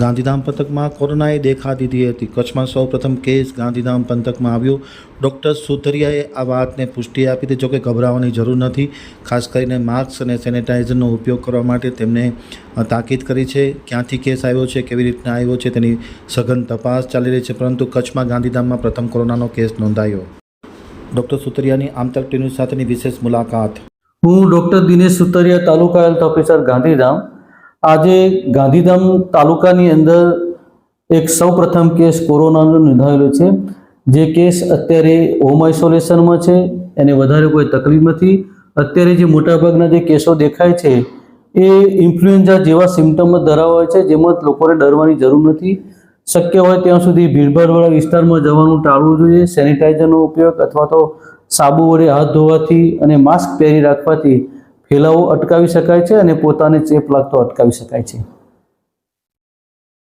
ગાંધીધામ પંથકમાં કોરોનાએ દેખા દીધી હતી. કચ્છમાં સૌપ્રથમ કેસ ગાંધીધામ પંથકમાં આવ્યો. ડૉક્ટર સુતરિયાએ આ વાતને પુષ્ટિ આપી હતી. જોકે ગભરાવાની જરૂર નથી. ખાસ કરીને માસ્ક અને સેનેટાઇઝરનો ઉપયોગ કરવા માટે તેમને તાકીદ કરી છે. ક્યાંથી કેસ આવ્યો છે, કેવી રીતના આવ્યો છે, તેની સઘન તપાસ ચાલી રહી છે. પરંતુ કચ્છમાં ગાંધીધામમાં પ્રથમ કોરોનાનો કેસ નોંધાયો. ડૉક્ટર સુતરિયાની આમતક ન્યૂઝ સાથેની વિશેષ મુલાકાત. હું ડૉક્ટર દિનેશ સુતરિયા, તાલુકા હેલ્થ ઓફિસર ગાંધીધામ. આજે ગાંધીધામ તાલુકાની અંદર એક સૌપ્રથમ કેસ કોરોનાનો નોંધાયેલો છે. જે કેસ અત્યારે હોમ આઇસોલેશનમાં છે, એને વધારે કોઈ તકલીફ નથી. અત્યારે જે મોટાભાગના જે કેસો દેખાય છે એ ઇન્ફ્લુએન્ઝા જેવા સિમ્ટમ ધરાવે છે, જેમાં લોકોને ડરવાની જરૂર નથી. શક્ય હોય ત્યાં સુધી ભીડભાડવાળા વિસ્તારમાં જવાનું ટાળવું જોઈએ. સેનિટાઈઝરનો ઉપયોગ અથવા તો સાબુ વડે હાથ ધોવાથી અને માસ્ક પહેરી રાખવાથી ફેલાવો અટકાવી શકાય છે અને પોતાને ચેપ લાગતો અટકાવી શકાય છે.